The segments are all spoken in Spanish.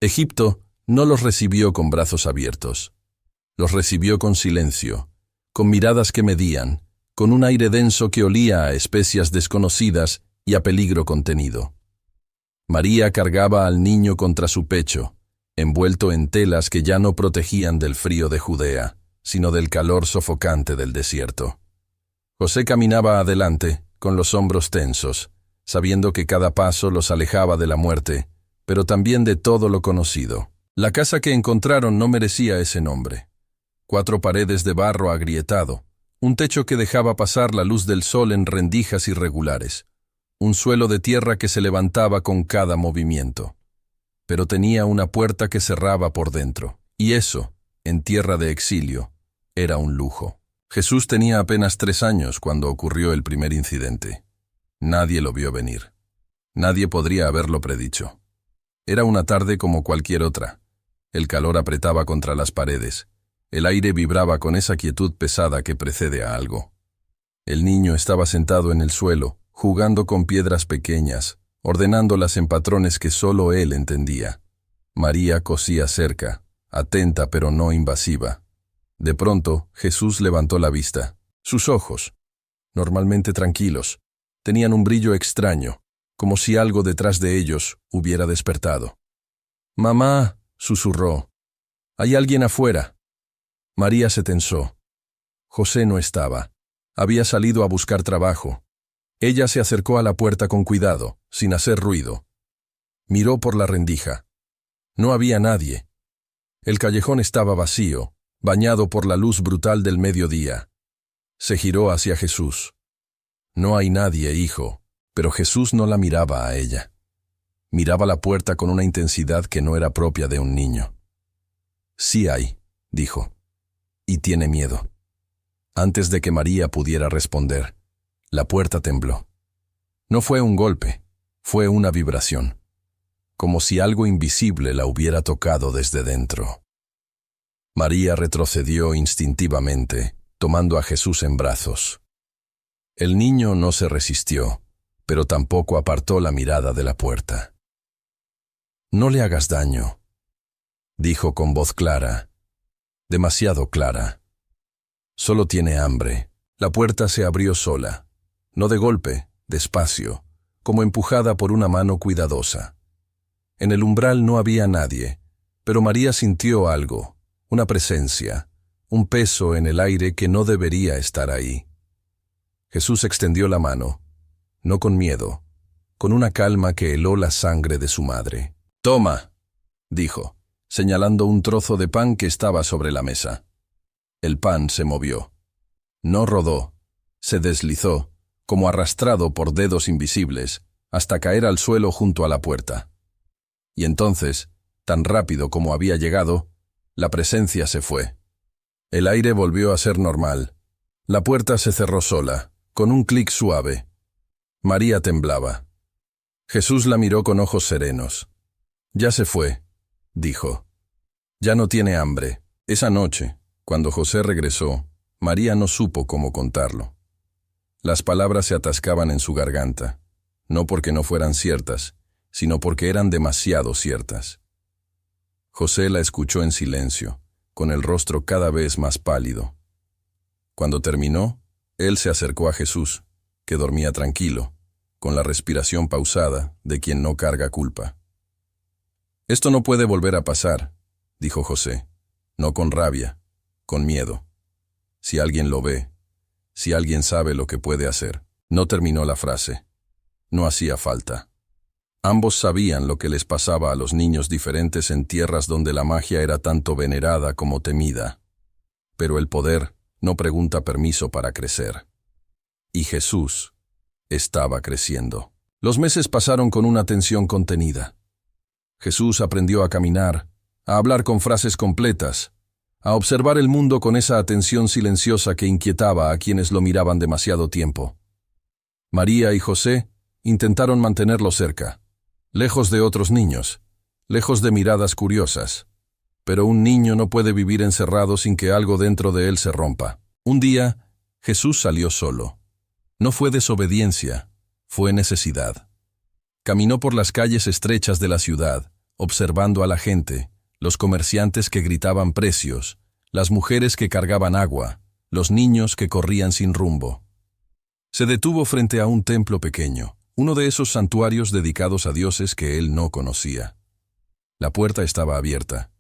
Egipto no los recibió con brazos abiertos. Los recibió con silencio, con miradas que medían, con un aire denso que olía a especias desconocidas y a peligro contenido. María cargaba al niño contra su pecho, envuelto en telas que ya no protegían del frío de Judea, sino del calor sofocante del desierto. José caminaba adelante, con los hombros tensos, sabiendo que cada paso los alejaba de la muerte, pero también de todo lo conocido. La casa que encontraron no merecía ese nombre. 4 paredes de barro agrietado, un techo que dejaba pasar la luz del sol en rendijas irregulares, un suelo de tierra que se levantaba con cada movimiento. Pero tenía una puerta que cerraba por dentro, y eso, en tierra de exilio, era un lujo. Jesús tenía apenas 3 años cuando ocurrió el primer incidente. Nadie lo vio venir. Nadie podría haberlo predicho. Era una tarde como cualquier otra. El calor apretaba contra las paredes. El aire vibraba con esa quietud pesada que precede a algo. El niño estaba sentado en el suelo, jugando con piedras pequeñas, ordenándolas en patrones que solo él entendía. María cosía cerca, atenta pero no invasiva. De pronto, Jesús levantó la vista. Sus ojos, normalmente tranquilos, tenían un brillo extraño, como si algo detrás de ellos hubiera despertado. «Mamá», susurró, «hay alguien afuera». María se tensó. José no estaba. Había salido a buscar trabajo. Ella se acercó a la puerta con cuidado, sin hacer ruido. Miró por la rendija. No había nadie. El callejón estaba vacío, bañado por la luz brutal del mediodía. Se giró hacia Jesús. «No hay nadie, hijo», pero Jesús no la miraba a ella. Miraba la puerta con una intensidad que no era propia de un niño. «Sí hay», dijo. «Y tiene miedo». Antes de que María pudiera responder, la puerta tembló. No fue un golpe, fue una vibración, como si algo invisible la hubiera tocado desde dentro. María retrocedió instintivamente, tomando a Jesús en brazos. El niño no se resistió, pero tampoco apartó la mirada de la puerta. «No le hagas daño», dijo con voz clara, demasiado clara. «Solo tiene hambre». La puerta se abrió sola, no de golpe, despacio, como empujada por una mano cuidadosa. En el umbral no había nadie, pero María sintió algo, una presencia, un peso en el aire que no debería estar ahí. Jesús extendió la mano, no con miedo, con una calma que heló la sangre de su madre. «Toma», dijo, señalando un trozo de pan que estaba sobre la mesa. El pan se movió. No rodó, se deslizó, como arrastrado por dedos invisibles, hasta caer al suelo junto a la puerta. Y entonces, tan rápido como había llegado, la presencia se fue. El aire volvió a ser normal. La puerta se cerró sola, con un clic suave. María temblaba. Jesús la miró con ojos serenos. «Ya se fue», dijo. «Ya no tiene hambre». Esa noche, cuando José regresó, María no supo cómo contarlo. Las palabras se atascaban en su garganta, no porque no fueran ciertas, sino porque eran demasiado ciertas. José la escuchó en silencio, con el rostro cada vez más pálido. Cuando terminó, él se acercó a Jesús, que dormía tranquilo, con la respiración pausada de quien no carga culpa. «Esto no puede volver a pasar», dijo José, no con rabia, con miedo. «Si alguien lo ve, si alguien sabe lo que puede hacer». No terminó la frase. No hacía falta. Ambos sabían lo que les pasaba a los niños diferentes en tierras donde la magia era tanto venerada como temida. Pero el poder no pregunta permiso para crecer. Y Jesús estaba creciendo. Los meses pasaron con una tensión contenida. Jesús aprendió a caminar, a hablar con frases completas, a observar el mundo con esa atención silenciosa que inquietaba a quienes lo miraban demasiado tiempo. María y José intentaron mantenerlo cerca, lejos de otros niños, lejos de miradas curiosas. Pero un niño no puede vivir encerrado sin que algo dentro de él se rompa. Un día, Jesús salió solo. No fue desobediencia, fue necesidad. Caminó por las calles estrechas de la ciudad, observando a la gente, los comerciantes que gritaban precios, las mujeres que cargaban agua, los niños que corrían sin rumbo. Se detuvo frente a un templo pequeño, uno de esos santuarios dedicados a dioses que él no conocía. La puerta estaba abierta.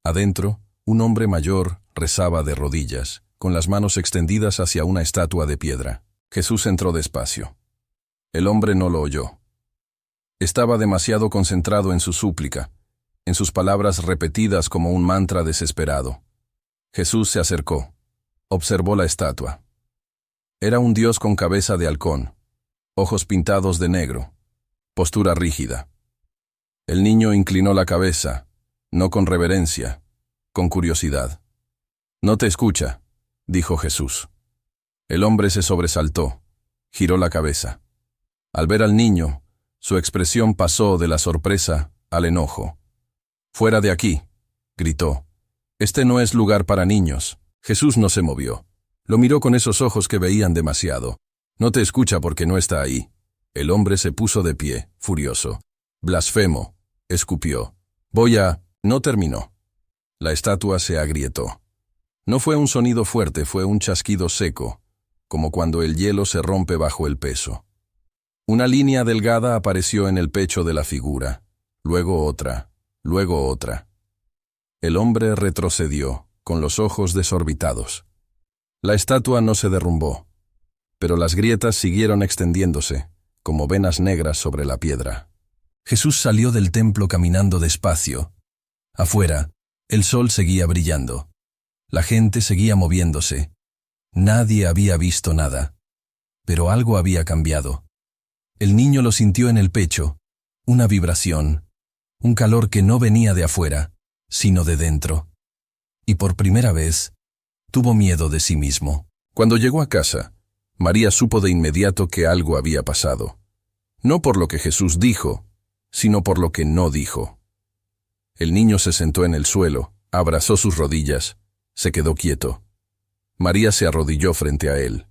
Adentro, un hombre mayor rezaba de rodillas, con las manos extendidas hacia una estatua de piedra. Jesús entró despacio. El hombre no lo oyó. Estaba demasiado concentrado en su súplica, en sus palabras repetidas como un mantra desesperado. Jesús se acercó. Observó la estatua. Era un dios con cabeza de halcón, ojos pintados de negro, postura rígida. El niño inclinó la cabeza, no con reverencia, con curiosidad. «No te escucha», dijo Jesús. El hombre se sobresaltó, giró la cabeza. Al ver al niño, su expresión pasó de la sorpresa al enojo. «Fuera de aquí», gritó. «Este no es lugar para niños». Jesús no se movió. Lo miró con esos ojos que veían demasiado. «No te escucha porque no está ahí». El hombre se puso de pie, furioso. «Blasfemo», escupió. «Voy a...» No terminó. La estatua se agrietó. No fue un sonido fuerte, fue un chasquido seco, como cuando el hielo se rompe bajo el peso. Una línea delgada apareció en el pecho de la figura, luego otra, luego otra. El hombre retrocedió, con los ojos desorbitados. La estatua no se derrumbó, pero las grietas siguieron extendiéndose, como venas negras sobre la piedra. Jesús salió del templo caminando despacio. Afuera, el sol seguía brillando. La gente seguía moviéndose. Nadie había visto nada. Pero algo había cambiado. El niño lo sintió en el pecho, una vibración, un calor que no venía de afuera, sino de dentro. Y por primera vez, tuvo miedo de sí mismo. Cuando llegó a casa, María supo de inmediato que algo había pasado. No por lo que Jesús dijo, sino por lo que no dijo. El niño se sentó en el suelo, abrazó sus rodillas, se quedó quieto. María se arrodilló frente a él.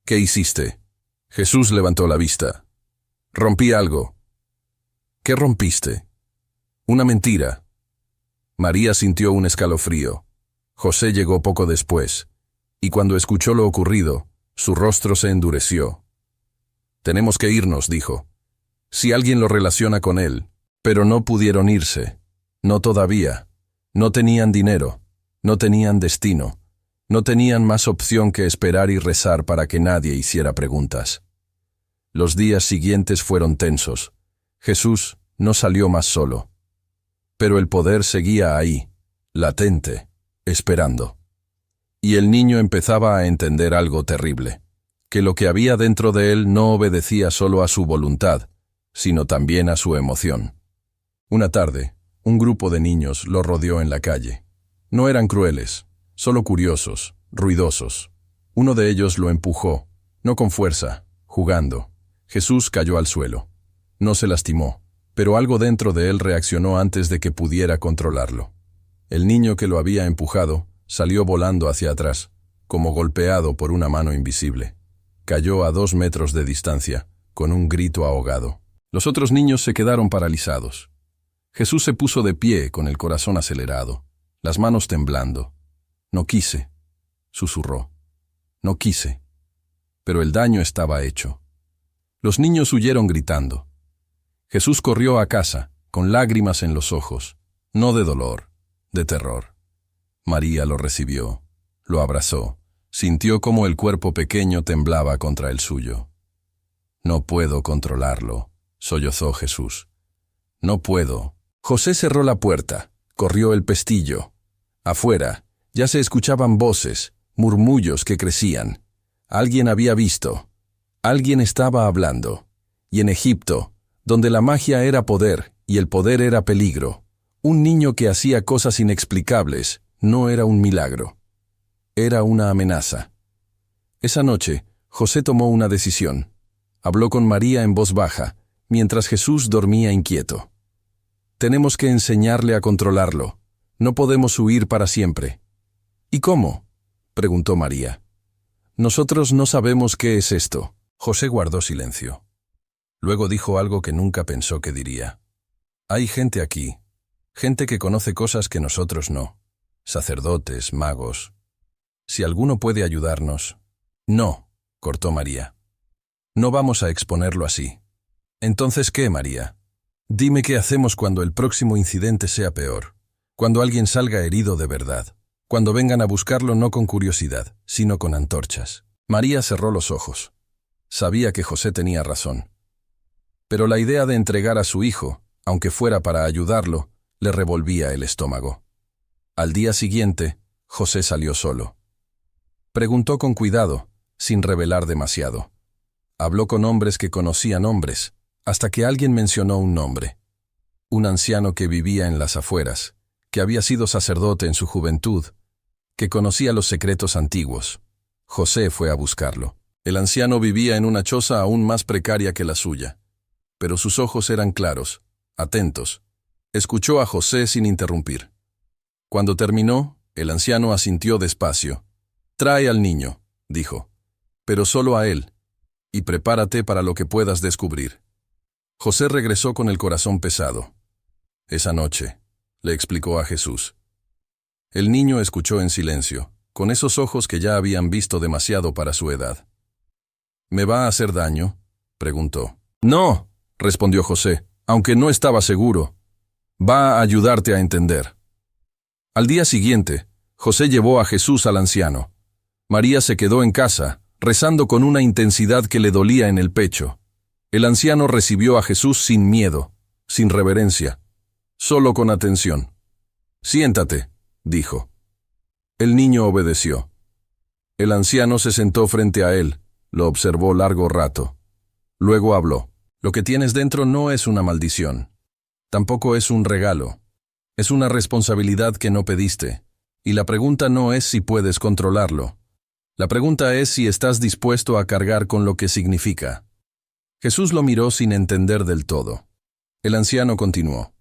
«¿Qué hiciste?» Jesús levantó la vista. «Rompí algo». «¿Qué rompiste?» «Una mentira». María sintió un escalofrío. José llegó poco después, y cuando escuchó lo ocurrido, su rostro se endureció. «Tenemos que irnos», dijo. «Si alguien lo relaciona con él». Pero no pudieron irse. No todavía. No tenían dinero. No tenían destino. No tenían más opción que esperar y rezar para que nadie hiciera preguntas. Los días siguientes fueron tensos. Jesús no salió más solo. Pero el poder seguía ahí, latente, esperando. Y el niño empezaba a entender algo terrible, que lo que había dentro de él no obedecía solo a su voluntad, sino también a su emoción. Una tarde, un grupo de niños lo rodeó en la calle. No eran crueles, solo curiosos, ruidosos. Uno de ellos lo empujó, no con fuerza, jugando. Jesús cayó al suelo. No se lastimó, pero algo dentro de él reaccionó antes de que pudiera controlarlo. El niño que lo había empujado salió volando hacia atrás, como golpeado por una mano invisible. Cayó a 2 metros de distancia, con un grito ahogado. Los otros niños se quedaron paralizados. Jesús se puso de pie con el corazón acelerado, las manos temblando. «No quise», susurró. «No quise». Pero el daño estaba hecho. Los niños huyeron gritando. Jesús corrió a casa, con lágrimas en los ojos, no de dolor, de terror. María lo recibió, lo abrazó, sintió como el cuerpo pequeño temblaba contra el suyo. «No puedo controlarlo», sollozó Jesús. «No puedo». José cerró la puerta, corrió el pestillo. Afuera, ya se escuchaban voces, murmullos que crecían. Alguien había visto. Alguien estaba hablando. Y en Egipto, donde la magia era poder y el poder era peligro, un niño que hacía cosas inexplicables no era un milagro. Era una amenaza. Esa noche, José tomó una decisión. Habló con María en voz baja, mientras Jesús dormía inquieto. «Tenemos que enseñarle a controlarlo. No podemos huir para siempre». «¿Y cómo?», preguntó María. «Nosotros no sabemos qué es esto». José guardó silencio. Luego dijo algo que nunca pensó que diría. Hay gente aquí, gente que conoce cosas que nosotros no. Sacerdotes, magos. Si alguno puede ayudarnos. No, cortó María. No vamos a exponerlo así. Entonces, ¿qué, María? Dime qué hacemos cuando el próximo incidente sea peor, cuando alguien salga herido de verdad, cuando vengan a buscarlo no con curiosidad, sino con antorchas. María cerró los ojos. Sabía que José tenía razón. Pero la idea de entregar a su hijo, aunque fuera para ayudarlo, le revolvía el estómago. Al día siguiente, José salió solo. Preguntó con cuidado, sin revelar demasiado. Habló con hombres que conocían hombres, hasta que alguien mencionó un nombre. Un anciano que vivía en las afueras, que había sido sacerdote en su juventud, que conocía los secretos antiguos. José fue a buscarlo. El anciano vivía en una choza aún más precaria que la suya, pero sus ojos eran claros, atentos. Escuchó a José sin interrumpir. Cuando terminó, el anciano asintió despacio. «Trae al niño», dijo, «pero solo a él, y prepárate para lo que puedas descubrir». José regresó con el corazón pesado. Esa noche, le explicó a Jesús. El niño escuchó en silencio, con esos ojos que ya habían visto demasiado para su edad. «¿Me va a hacer daño?», preguntó. «No», respondió José, aunque no estaba seguro. «Va a ayudarte a entender». Al día siguiente, José llevó a Jesús al anciano. María se quedó en casa, rezando con una intensidad que le dolía en el pecho. El anciano recibió a Jesús sin miedo, sin reverencia, solo con atención. «Siéntate», dijo. El niño obedeció. El anciano se sentó frente a él, lo observó largo rato. Luego habló. «Lo que tienes dentro no es una maldición. Tampoco es un regalo. Es una responsabilidad que no pediste. Y la pregunta no es si puedes controlarlo. La pregunta es si estás dispuesto a cargar con lo que significa». Jesús lo miró sin entender del todo. El anciano continuó.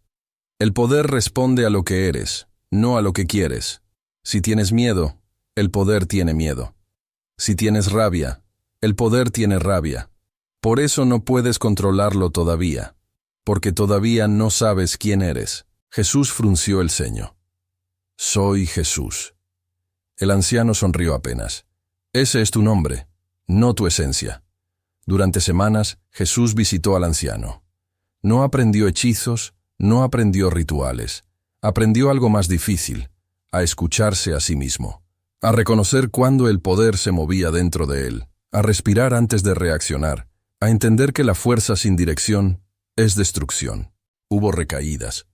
«El poder responde a lo que eres, no a lo que quieres. Si tienes miedo, el poder tiene miedo. Si tienes rabia, el poder tiene rabia. Por eso no puedes controlarlo todavía, porque todavía no sabes quién eres». Jesús frunció el ceño. «Soy Jesús». El anciano sonrió apenas. «Ese es tu nombre, no tu esencia». Durante semanas, Jesús visitó al anciano. No aprendió hechizos, no aprendió rituales. Aprendió algo más difícil, a escucharse a sí mismo, a reconocer cuándo el poder se movía dentro de él, a respirar antes de reaccionar, a entender que la fuerza sin dirección es destrucción. Hubo recaídas.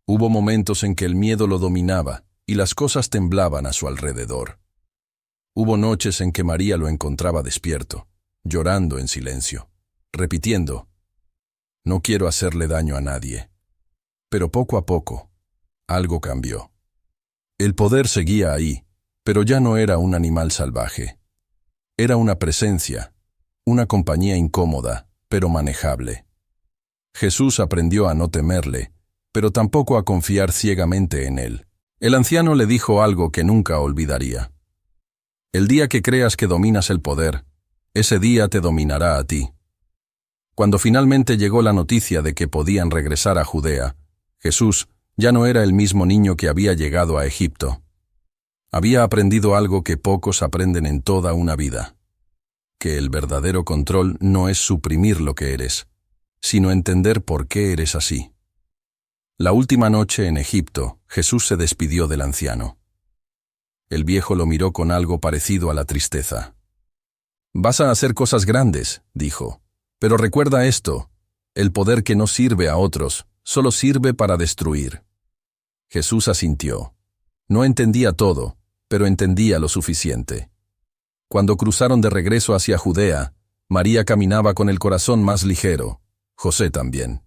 Hubo momentos en que el miedo lo dominaba y las cosas temblaban a su alrededor. Hubo noches en que María lo encontraba despierto, llorando en silencio, repitiendo, «No quiero hacerle daño a nadie». Pero poco a poco, algo cambió. El poder seguía ahí, pero ya no era un animal salvaje. Era una presencia, una compañía incómoda, pero manejable. Jesús aprendió a no temerle, pero tampoco a confiar ciegamente en él. El anciano le dijo algo que nunca olvidaría. «El día que creas que dominas el poder, ese día te dominará a ti». Cuando finalmente llegó la noticia de que podían regresar a Judea, Jesús ya no era el mismo niño que había llegado a Egipto. Había aprendido algo que pocos aprenden en toda una vida: que el verdadero control no es suprimir lo que eres, sino entender por qué eres así. La última noche en Egipto, Jesús se despidió del anciano. El viejo lo miró con algo parecido a la tristeza. «Vas a hacer cosas grandes», dijo, «pero recuerda esto, el poder que no sirve a otros, solo sirve para destruir». Jesús asintió. No entendía todo, pero entendía lo suficiente. Cuando cruzaron de regreso hacia Judea, María caminaba con el corazón más ligero, José también.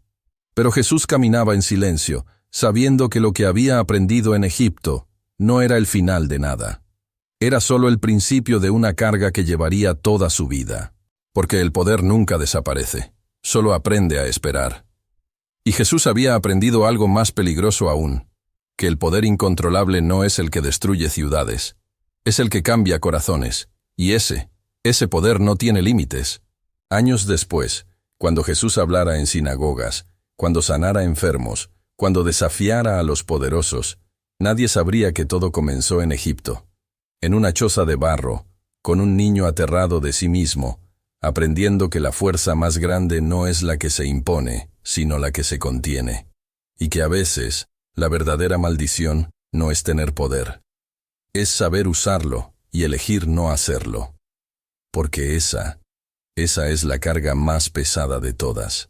Pero Jesús caminaba en silencio, sabiendo que lo que había aprendido en Egipto no era el final de nada. Era solo el principio de una carga que llevaría toda su vida. Porque el poder nunca desaparece, solo aprende a esperar. Y Jesús había aprendido algo más peligroso aún, que el poder incontrolable no es el que destruye ciudades, es el que cambia corazones, y ese poder no tiene límites. Años después, cuando Jesús hablara en sinagogas, cuando sanara enfermos, Cuando desafiara a los poderosos, nadie sabría que todo comenzó en Egipto, en una choza de barro, con un niño aterrado de sí mismo, aprendiendo que la fuerza más grande no es la que se impone, sino la que se contiene, y que a veces la verdadera maldición no es tener poder, es saber usarlo y elegir no hacerlo, porque esa es la carga más pesada de todas.